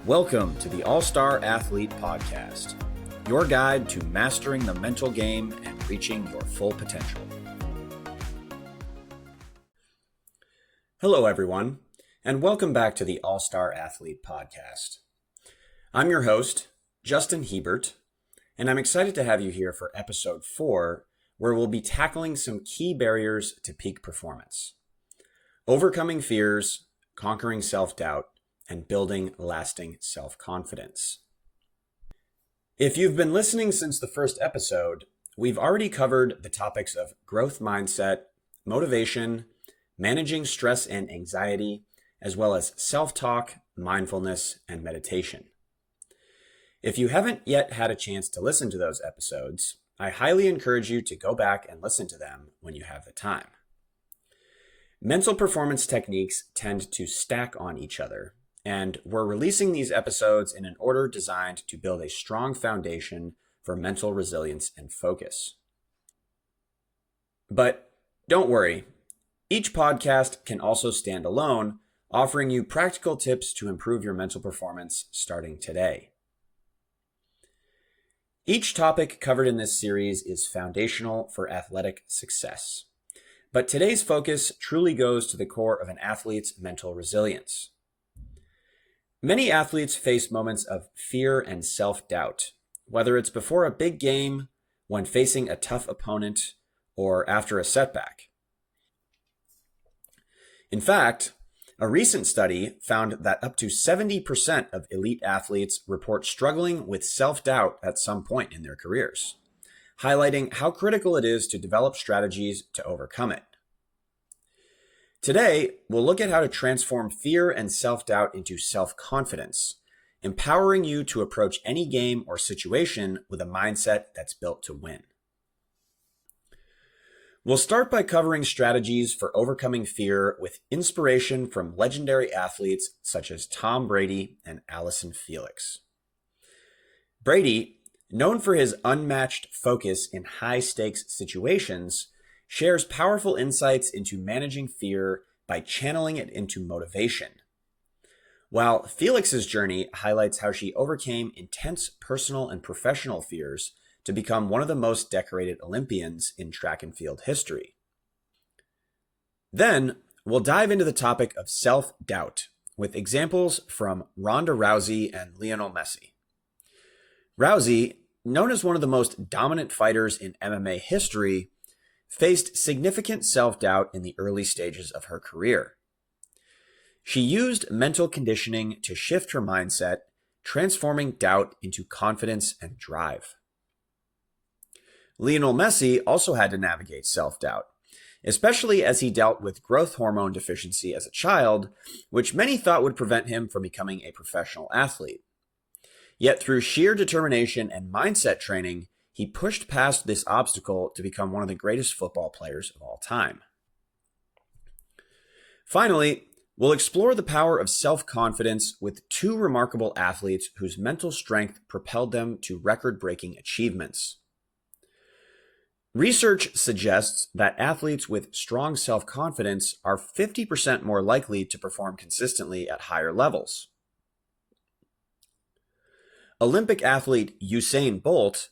Welcome to the All-Star Athlete Podcast, your guide to mastering the mental game and reaching your full potential. Hello, everyone, and welcome back to the All-Star Athlete Podcast. I'm your host, Justin Hebert, and I'm excited to have you here for episode 4, where we'll be tackling some key barriers to peak performance. Overcoming fears, conquering self-doubt, and building lasting self-confidence. If you've been listening since the first episode, we've already covered the topics of growth mindset, motivation, managing stress and anxiety, as well as self-talk, mindfulness, and meditation. If you haven't yet had a chance to listen to those episodes, I highly encourage you to go back and listen to them when you have the time. Mental performance techniques tend to stack on each other, and we're releasing these episodes in an order designed to build a strong foundation for mental resilience and focus. But don't worry, each podcast can also stand alone, offering you practical tips to improve your mental performance starting today. Each topic covered in this series is foundational for athletic success, but today's focus truly goes to the core of an athlete's mental resilience. Many athletes face moments of fear and self-doubt, whether it's before a big game, when facing a tough opponent, or after a setback. In fact, a recent study found that up to 70% of elite athletes report struggling with self-doubt at some point in their careers, highlighting how critical it is to develop strategies to overcome it. Today, we'll look at how to transform fear and self-doubt into self-confidence, empowering you to approach any game or situation with a mindset that's built to win. We'll start by covering strategies for overcoming fear with inspiration from legendary athletes such as Tom Brady and Allyson Felix. Brady, known for his unmatched focus in high-stakes situations, shares powerful insights into managing fear by channeling it into motivation. While Felix's journey highlights how she overcame intense personal and professional fears to become one of the most decorated Olympians in track and field history. Then, we'll dive into the topic of self-doubt with examples from Ronda Rousey and Lionel Messi. Rousey, known as one of the most dominant fighters in MMA history, faced significant self-doubt in the early stages of her career. She used mental conditioning to shift her mindset, transforming doubt into confidence and drive. Lionel Messi also had to navigate self-doubt, especially as he dealt with growth hormone deficiency as a child, which many thought would prevent him from becoming a professional athlete. Yet through sheer determination and mindset training, he pushed past this obstacle to become one of the greatest football players of all time. Finally, we'll explore the power of self-confidence with two remarkable athletes whose mental strength propelled them to record-breaking achievements. Research suggests that athletes with strong self-confidence are 50% more likely to perform consistently at higher levels. Olympic athlete Usain Bolt,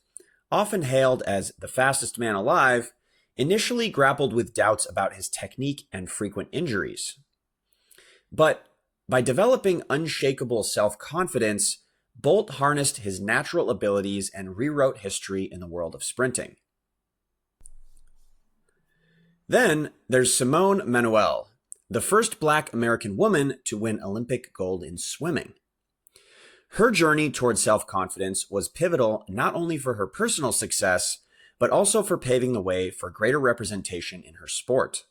often hailed as the fastest man alive, initially grappled with doubts about his technique and frequent injuries. But by developing unshakable self-confidence, Bolt harnessed his natural abilities and rewrote history in the world of sprinting. Then there's Simone Manuel, the first Black American woman to win Olympic gold in swimming. Her journey toward self-confidence was pivotal not only for her personal success, but also for paving the way for greater representation in her sport.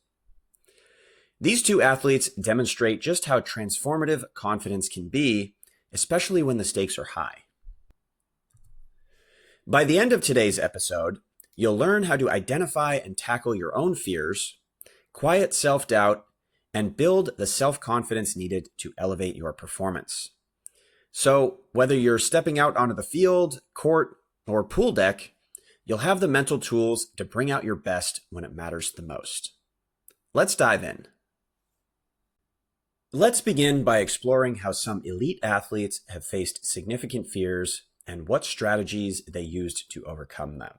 These two athletes demonstrate just how transformative confidence can be, especially when the stakes are high. By the end of today's episode, you'll learn how to identify and tackle your own fears, quiet self-doubt, and build the self-confidence needed to elevate your performance. So whether you're stepping out onto the field, court, or pool deck, you'll have the mental tools to bring out your best when it matters the most. Let's dive in. Let's begin by exploring how some elite athletes have faced significant fears and what strategies they used to overcome them.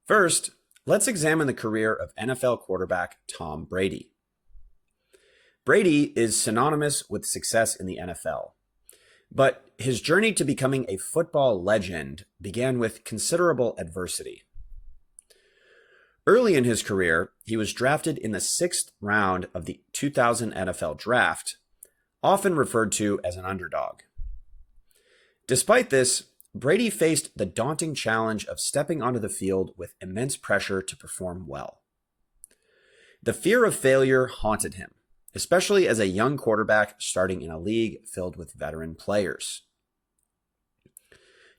First, let's examine the career of NFL quarterback Tom Brady. Brady is synonymous with success in the NFL, but his journey to becoming a football legend began with considerable adversity. Early in his career, he was drafted in the 6th round of the 2000 NFL Draft, often referred to as an underdog. Despite this, Brady faced the daunting challenge of stepping onto the field with immense pressure to perform well. The fear of failure haunted him, especially as a young quarterback starting in a league filled with veteran players.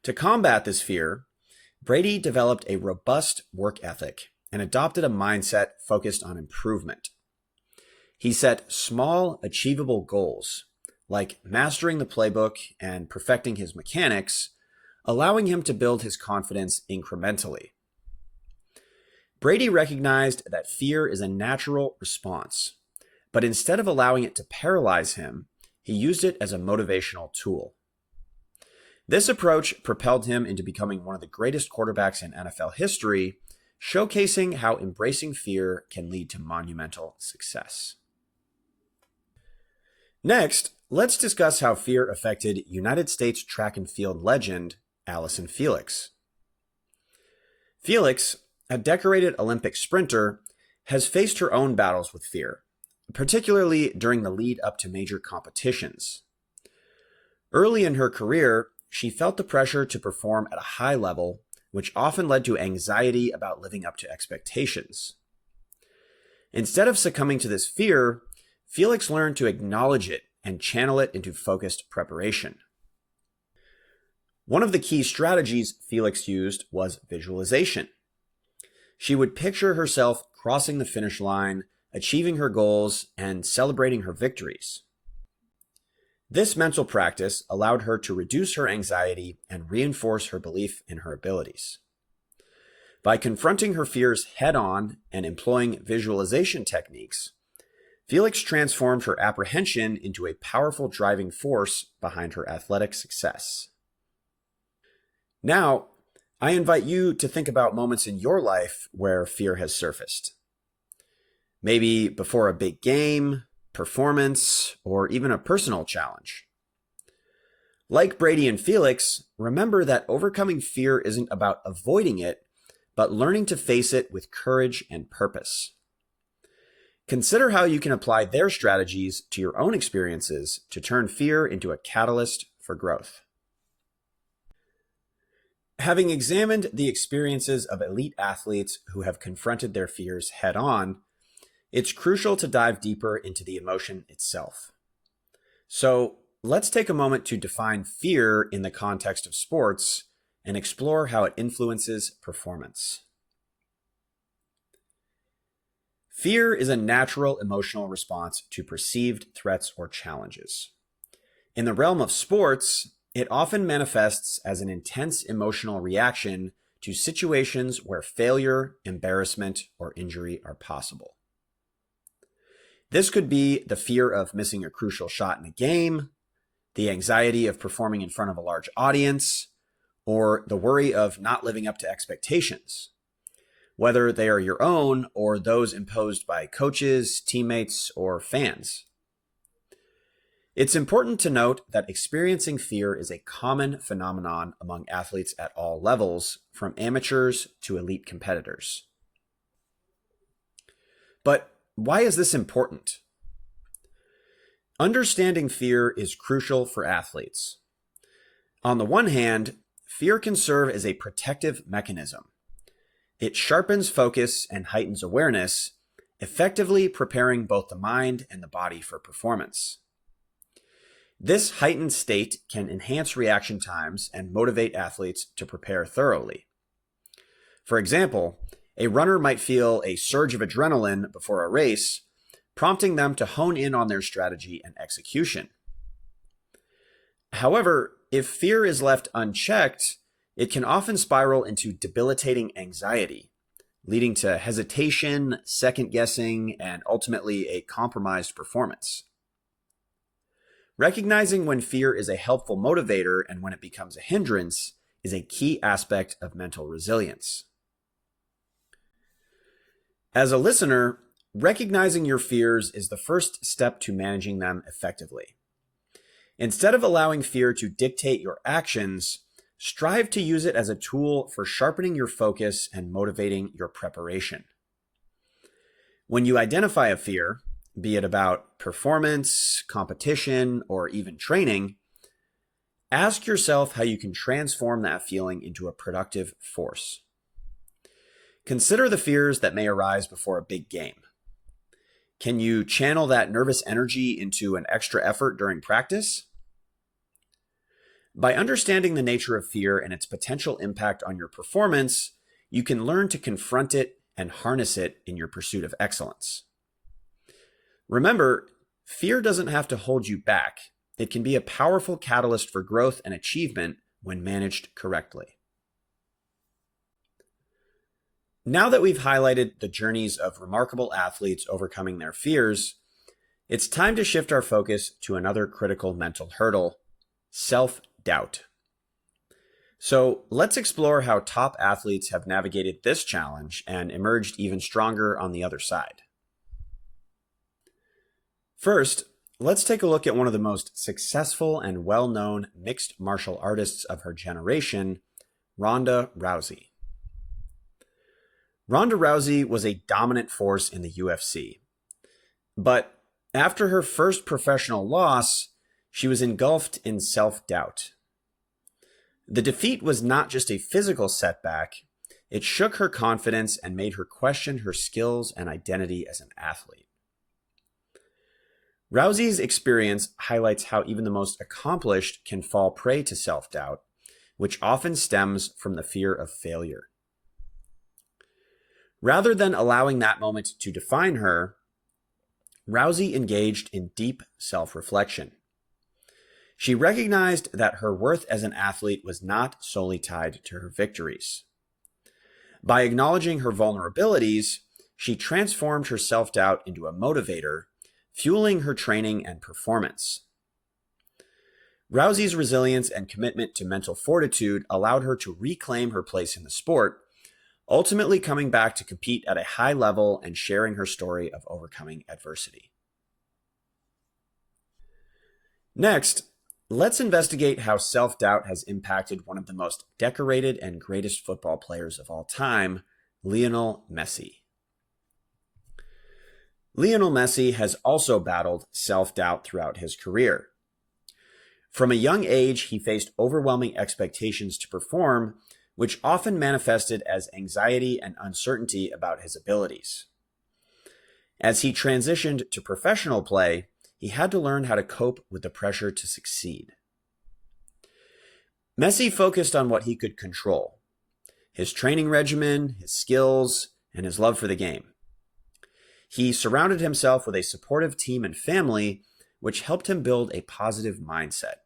To combat this fear, Brady developed a robust work ethic and adopted a mindset focused on improvement. He set small, achievable goals, like mastering the playbook and perfecting his mechanics, allowing him to build his confidence incrementally. Brady recognized that fear is a natural response, but instead of allowing it to paralyze him, he used it as a motivational tool. This approach propelled him into becoming one of the greatest quarterbacks in NFL history, showcasing how embracing fear can lead to monumental success. Next, let's discuss how fear affected United States track and field legend Allyson Felix. Felix, a decorated Olympic sprinter, has faced her own battles with fear, particularly during the lead up to major competitions. Early in her career, she felt the pressure to perform at a high level, which often led to anxiety about living up to expectations. Instead of succumbing to this fear, Felix learned to acknowledge it and channel it into focused preparation. One of the key strategies Felix used was visualization. She would picture herself crossing the finish line, achieving her goals, and celebrating her victories. This mental practice allowed her to reduce her anxiety and reinforce her belief in her abilities. By confronting her fears head-on and employing visualization techniques, Felix transformed her apprehension into a powerful driving force behind her athletic success. Now, I invite you to think about moments in your life where fear has surfaced. Maybe before a big game, performance, or even a personal challenge. Like Brady and Felix, remember that overcoming fear isn't about avoiding it, but learning to face it with courage and purpose. Consider how you can apply their strategies to your own experiences to turn fear into a catalyst for growth. Having examined the experiences of elite athletes who have confronted their fears head-on, it's crucial to dive deeper into the emotion itself. So let's take a moment to define fear in the context of sports and explore how it influences performance. Fear is a natural emotional response to perceived threats or challenges. In the realm of sports, it often manifests as an intense emotional reaction to situations where failure, embarrassment, or injury are possible. This could be the fear of missing a crucial shot in a game, the anxiety of performing in front of a large audience, or the worry of not living up to expectations, whether they are your own or those imposed by coaches, teammates, or fans. It's important to note that experiencing fear is a common phenomenon among athletes at all levels, from amateurs to elite competitors. But why is this important? Understanding fear is crucial for athletes. On the one hand, fear can serve as a protective mechanism. It sharpens focus and heightens awareness, effectively preparing both the mind and the body for performance. This heightened state can enhance reaction times and motivate athletes to prepare thoroughly. For example, a runner might feel a surge of adrenaline before a race, prompting them to hone in on their strategy and execution. However, if fear is left unchecked, it can often spiral into debilitating anxiety, leading to hesitation, second guessing, and ultimately a compromised performance. Recognizing when fear is a helpful motivator and when it becomes a hindrance is a key aspect of mental resilience. As a listener, recognizing your fears is the first step to managing them effectively. Instead of allowing fear to dictate your actions, strive to use it as a tool for sharpening your focus and motivating your preparation. When you identify a fear, be it about performance, competition, or even training, ask yourself how you can transform that feeling into a productive force. Consider the fears that may arise before a big game. Can you channel that nervous energy into an extra effort during practice? By understanding the nature of fear and its potential impact on your performance, you can learn to confront it and harness it in your pursuit of excellence. Remember, fear doesn't have to hold you back. It can be a powerful catalyst for growth and achievement when managed correctly. Now that we've highlighted the journeys of remarkable athletes overcoming their fears, it's time to shift our focus to another critical mental hurdle: self-doubt. So let's explore how top athletes have navigated this challenge and emerged even stronger on the other side. First, let's take a look at one of the most successful and well-known mixed martial artists of her generation, Ronda Rousey. Ronda Rousey was a dominant force in the UFC, but after her first professional loss, she was engulfed in self-doubt. The defeat was not just a physical setback, it shook her confidence and made her question her skills and identity as an athlete. Rousey's experience highlights how even the most accomplished can fall prey to self-doubt, which often stems from the fear of failure. Rather than allowing that moment to define her, Rousey engaged in deep self-reflection. She recognized that her worth as an athlete was not solely tied to her victories. By acknowledging her vulnerabilities, she transformed her self-doubt into a motivator, fueling her training and performance. Rousey's resilience and commitment to mental fortitude allowed her to reclaim her place in the sport, ultimately coming back to compete at a high level and sharing her story of overcoming adversity. Next, let's investigate how self-doubt has impacted one of the most decorated and greatest football players of all time, Lionel Messi. Lionel Messi has also battled self-doubt throughout his career. From a young age, he faced overwhelming expectations to perform, which often manifested as anxiety and uncertainty about his abilities. As he transitioned to professional play, he had to learn how to cope with the pressure to succeed. Messi focused on what he could control: his training regimen, his skills, and his love for the game. He surrounded himself with a supportive team and family, which helped him build a positive mindset.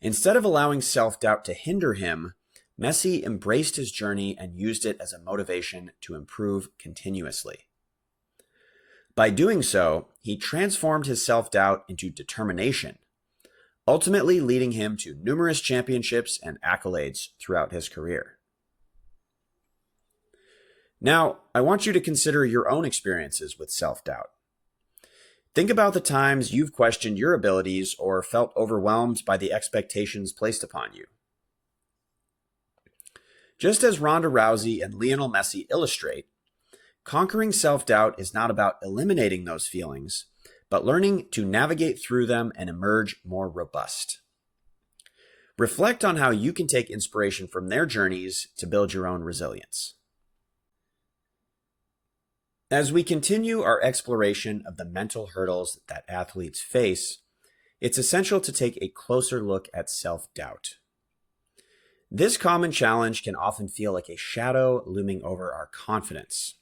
Instead of allowing self-doubt to hinder him, Messi embraced his journey and used it as a motivation to improve continuously. By doing so, he transformed his self-doubt into determination, ultimately leading him to numerous championships and accolades throughout his career. Now, I want you to consider your own experiences with self-doubt. Think about the times you've questioned your abilities or felt overwhelmed by the expectations placed upon you. Just as Ronda Rousey and Lionel Messi illustrate, conquering self-doubt is not about eliminating those feelings, but learning to navigate through them and emerge more robust. Reflect on how you can take inspiration from their journeys to build your own resilience. As we continue our exploration of the mental hurdles that athletes face, it's essential to take a closer look at self-doubt. This common challenge can often feel like a shadow looming over our confidence.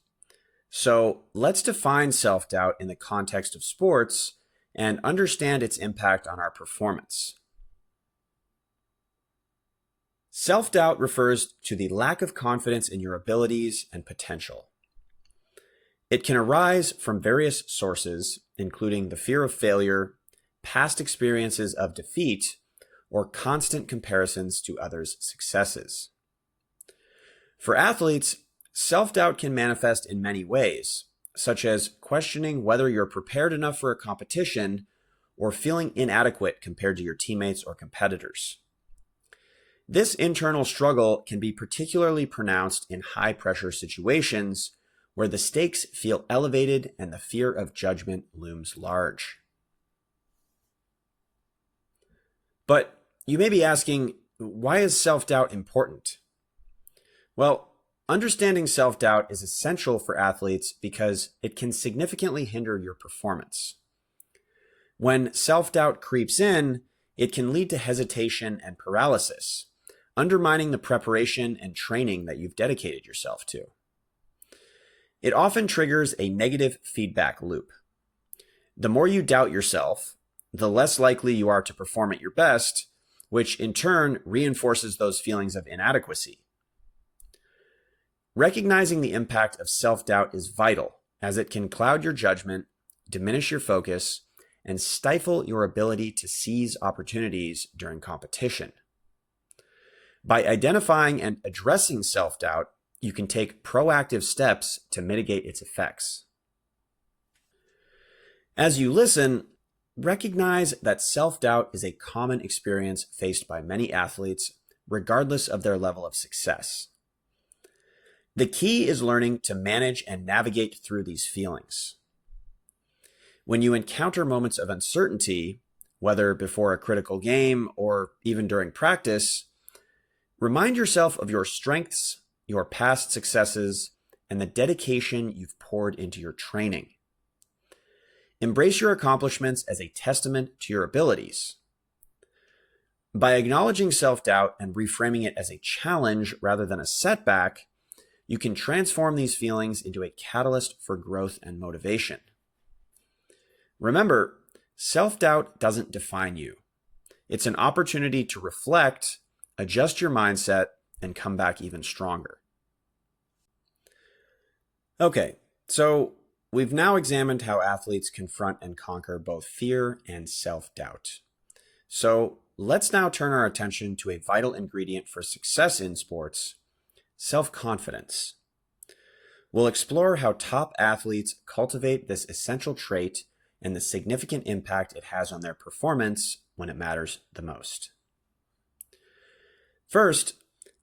So let's define self-doubt in the context of sports and understand its impact on our performance. Self-doubt refers to the lack of confidence in your abilities and potential. It can arise from various sources, including the fear of failure, past experiences of defeat, or constant comparisons to others' successes. For athletes, self-doubt can manifest in many ways, such as questioning whether you're prepared enough for a competition or feeling inadequate compared to your teammates or competitors. This internal struggle can be particularly pronounced in high-pressure situations where the stakes feel elevated and the fear of judgment looms large. But you may be asking, why is self-doubt important? Well, understanding self-doubt is essential for athletes because it can significantly hinder your performance. When self-doubt creeps in, it can lead to hesitation and paralysis, undermining the preparation and training that you've dedicated yourself to. It often triggers a negative feedback loop. The more you doubt yourself, the less likely you are to perform at your best, which in turn reinforces those feelings of inadequacy. Recognizing the impact of self-doubt is vital, as it can cloud your judgment, diminish your focus, and stifle your ability to seize opportunities during competition. By identifying and addressing self-doubt, you can take proactive steps to mitigate its effects. As you listen, recognize that self-doubt is a common experience faced by many athletes, regardless of their level of success. The key is learning to manage and navigate through these feelings. When you encounter moments of uncertainty, whether before a critical game or even during practice, remind yourself of your strengths, your past successes, and the dedication you've poured into your training. Embrace your accomplishments as a testament to your abilities. By acknowledging self-doubt and reframing it as a challenge rather than a setback, you can transform these feelings into a catalyst for growth and motivation. Remember, self-doubt doesn't define you. It's an opportunity to reflect, adjust your mindset, and come back even stronger. Okay, so we've now examined how athletes confront and conquer both fear and self-doubt. So let's now turn our attention to a vital ingredient for success in sports: self-confidence. We'll explore how top athletes cultivate this essential trait and the significant impact it has on their performance when it matters the most. First,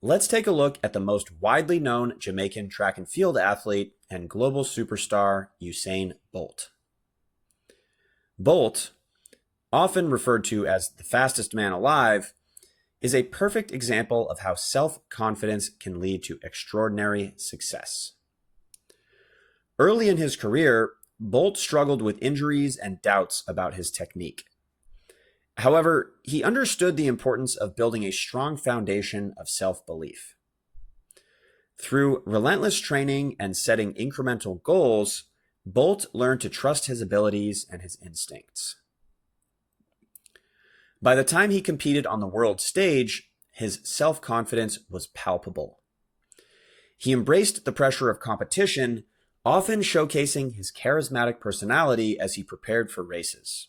let's take a look at the most widely known Jamaican track and field athlete and global superstar, Usain Bolt. Bolt, often referred to as the fastest man alive, is a perfect example of how self-confidence can lead to extraordinary success. Early in his career, Bolt struggled with injuries and doubts about his technique. However, he understood the importance of building a strong foundation of self-belief. Through relentless training and setting incremental goals, Bolt learned to trust his abilities and his instincts. By the time he competed on the world stage, his self-confidence was palpable. He embraced the pressure of competition, often showcasing his charismatic personality as he prepared for races.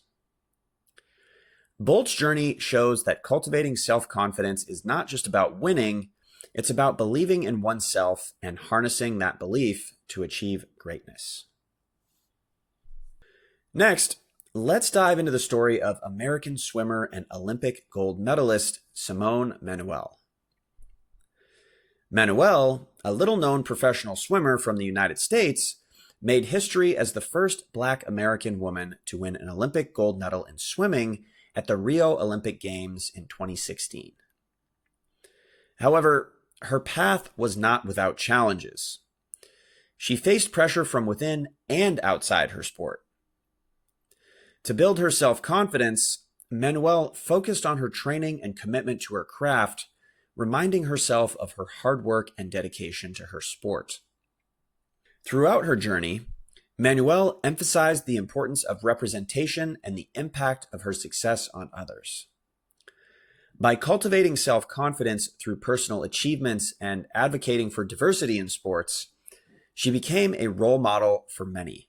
Bolt's journey shows that cultivating self-confidence is not just about winning, it's about believing in oneself and harnessing that belief to achieve greatness. Next, let's dive into the story of American swimmer and Olympic gold medalist Simone Manuel. Manuel, a little-known professional swimmer from the United States, made history as the first Black American woman to win an Olympic gold medal in swimming at the Rio Olympic Games in 2016. However, her path was not without challenges. She faced pressure from within and outside her sport. To build her self-confidence, Manuel focused on her training and commitment to her craft, reminding herself of her hard work and dedication to her sport. Throughout her journey, Manuel emphasized the importance of representation and the impact of her success on others. By cultivating self-confidence through personal achievements and advocating for diversity in sports, she became a role model for many.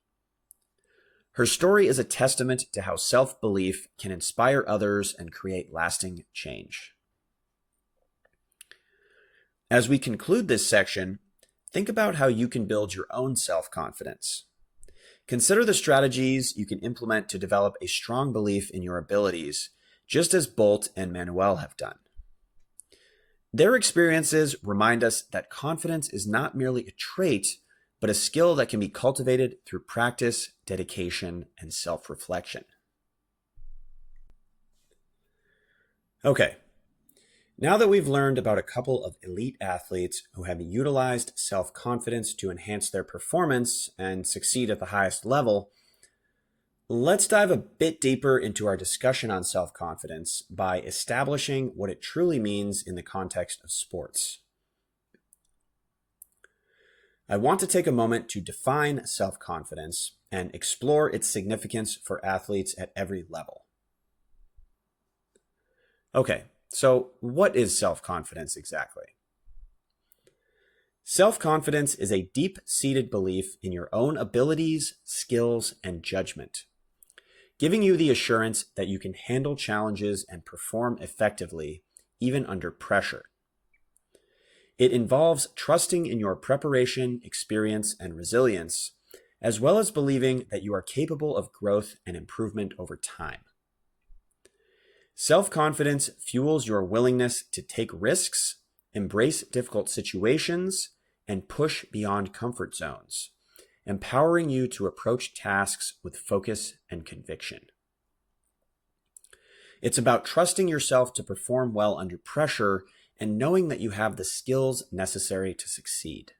Her story is a testament to how self-belief can inspire others and create lasting change. As we conclude this section, think about how you can build your own self-confidence. Consider the strategies you can implement to develop a strong belief in your abilities, just as Bolt and Manuel have done. Their experiences remind us that confidence is not merely a trait, but a skill that can be cultivated through practice, dedication, and self-reflection. Okay, now that we've learned about a couple of elite athletes who have utilized self-confidence to enhance their performance and succeed at the highest level, let's dive a bit deeper into our discussion on self-confidence by establishing what it truly means in the context of sports. I want to take a moment to define self-confidence and explore its significance for athletes at every level. Okay, so what is self-confidence exactly? Self-confidence is a deep-seated belief in your own abilities, skills, and judgment, giving you the assurance that you can handle challenges and perform effectively, even under pressure. It involves trusting in your preparation, experience, and resilience, as well as believing that you are capable of growth and improvement over time. Self-confidence fuels your willingness to take risks, embrace difficult situations, and push beyond comfort zones, empowering you to approach tasks with focus and conviction. It's about trusting yourself to perform well under pressure and knowing that you have the skills necessary to succeed.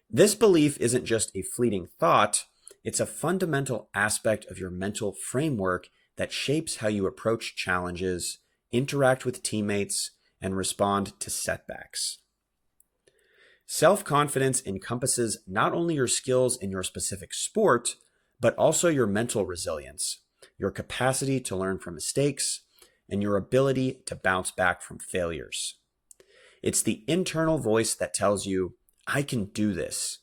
This belief isn't just a fleeting thought, it's a fundamental aspect of your mental framework that shapes how you approach challenges, interact with teammates, and respond to setbacks. Self-confidence encompasses not only your skills in your specific sport, but also your mental resilience, your capacity to learn from mistakes, and your ability to bounce back from failures. It's the internal voice that tells you, I can do this,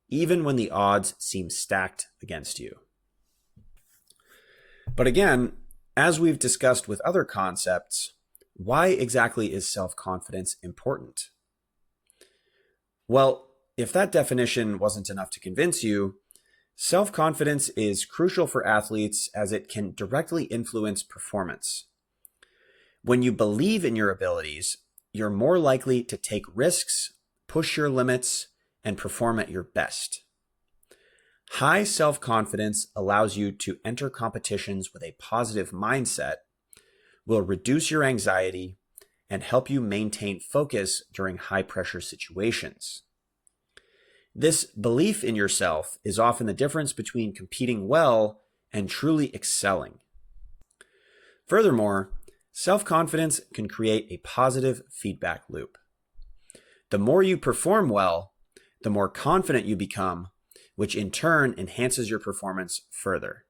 even when the odds seem stacked against you. But again, as we've discussed with other concepts, why exactly is self-confidence important? Well, if that definition wasn't enough to convince you, self-confidence is crucial for athletes as it can directly influence performance. When you believe in your abilities, you're more likely to take risks, push your limits, and perform at your best. High self-confidence allows you to enter competitions with a positive mindset, will reduce your anxiety, and help you maintain focus during high-pressure situations. This belief in yourself is often the difference between competing well and truly excelling. Furthermore, self-confidence can create a positive feedback loop. The more you perform well, the more confident you become, which in turn enhances your performance further.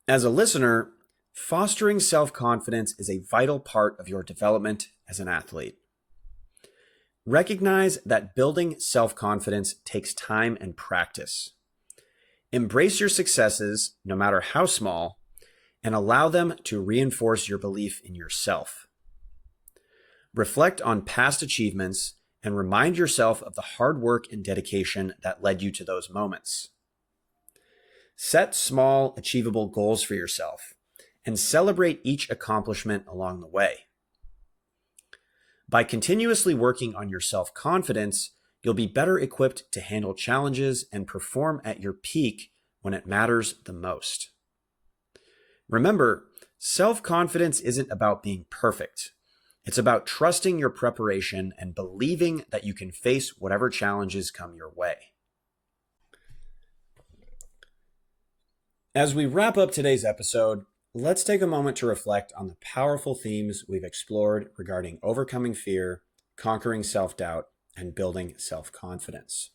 As a listener, fostering self-confidence is a vital part of your development as an athlete. Recognize that building self-confidence takes time and practice. Embrace your successes, no matter how small, and allow them to reinforce your belief in yourself. Reflect on past achievements and remind yourself of the hard work and dedication that led you to those moments. Set small, achievable goals for yourself and celebrate each accomplishment along the way. By continuously working on your self-confidence, you'll be better equipped to handle challenges and perform at your peak when it matters the most. Remember, self-confidence isn't about being perfect. It's about trusting your preparation and believing that you can face whatever challenges come your way. As we wrap up today's episode, let's take a moment to reflect on the powerful themes we've explored regarding overcoming fear, conquering self-doubt, and building self-confidence.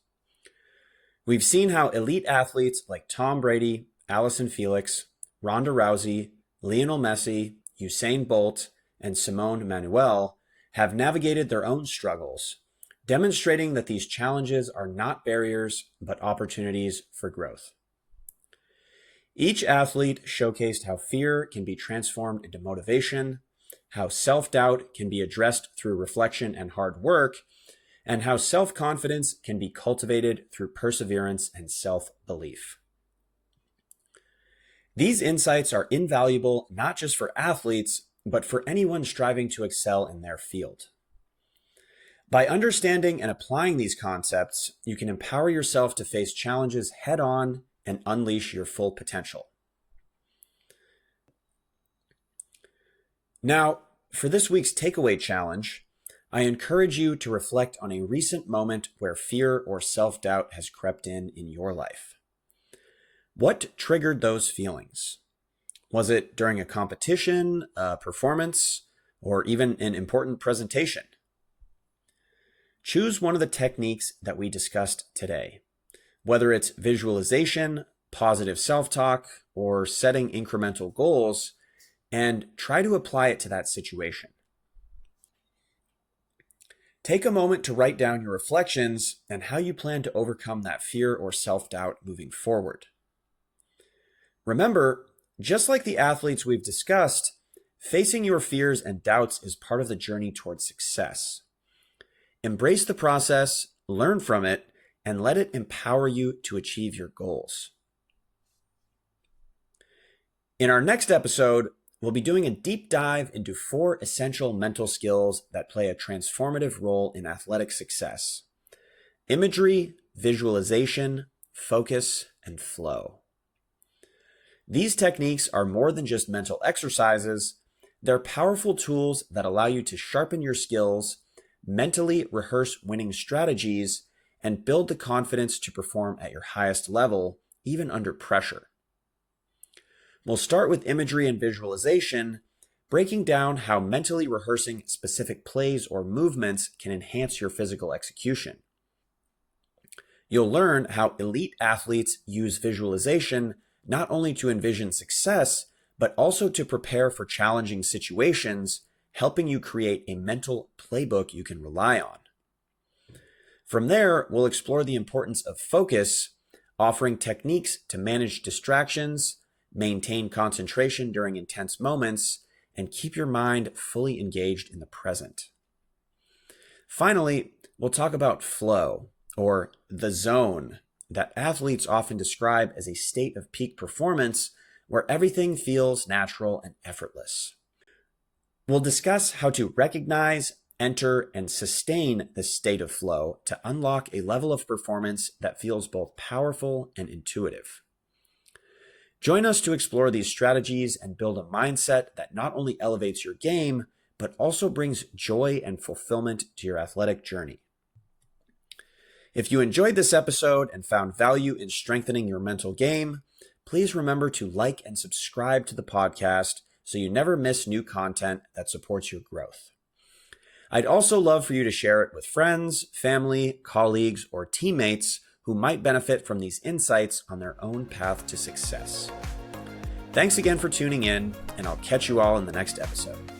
We've seen how elite athletes like Tom Brady, Allyson Felix, Ronda Rousey, Lionel Messi, Usain Bolt, and Simone Manuel have navigated their own struggles, demonstrating that these challenges are not barriers, but opportunities for growth. Each athlete showcased how fear can be transformed into motivation, how self-doubt can be addressed through reflection and hard work, and how self-confidence can be cultivated through perseverance and self-belief. These insights are invaluable not just for athletes, but for anyone striving to excel in their field. By understanding and applying these concepts, you can empower yourself to face challenges head-on and unleash your full potential. Now, for this week's takeaway challenge, I encourage you to reflect on a recent moment where fear or self-doubt has crept in your life. What triggered those feelings? Was it during a competition, a performance, or even an important presentation? Choose one of the techniques that we discussed today, whether it's visualization, positive self-talk, or setting incremental goals, and try to apply it to that situation. Take a moment to write down your reflections and how you plan to overcome that fear or self-doubt moving forward. Remember, just like the athletes we've discussed, facing your fears and doubts is part of the journey towards success. Embrace the process, learn from it, and let it empower you to achieve your goals. In our next episode, we'll be doing a deep dive into 4 essential mental skills that play a transformative role in athletic success: imagery, visualization, focus, and flow. These techniques are more than just mental exercises. They're powerful tools that allow you to sharpen your skills, mentally rehearse winning strategies, and build the confidence to perform at your highest level, even under pressure. We'll start with imagery and visualization, breaking down how mentally rehearsing specific plays or movements can enhance your physical execution. You'll learn how elite athletes use visualization not only to envision success, but also to prepare for challenging situations, helping you create a mental playbook you can rely on. From there, we'll explore the importance of focus, offering techniques to manage distractions, maintain concentration during intense moments, and keep your mind fully engaged in the present. Finally, we'll talk about flow, or the zone, that athletes often describe as a state of peak performance where everything feels natural and effortless. We'll discuss how to recognize, enter, and sustain this state of flow to unlock a level of performance that feels both powerful and intuitive. Join us to explore these strategies and build a mindset that not only elevates your game, but also brings joy and fulfillment to your athletic journey. If you enjoyed this episode and found value in strengthening your mental game, please remember to like and subscribe to the podcast so you never miss new content that supports your growth. I'd also love for you to share it with friends, family, colleagues, or teammates who might benefit from these insights on their own path to success. Thanks again for tuning in, and I'll catch you all in the next episode.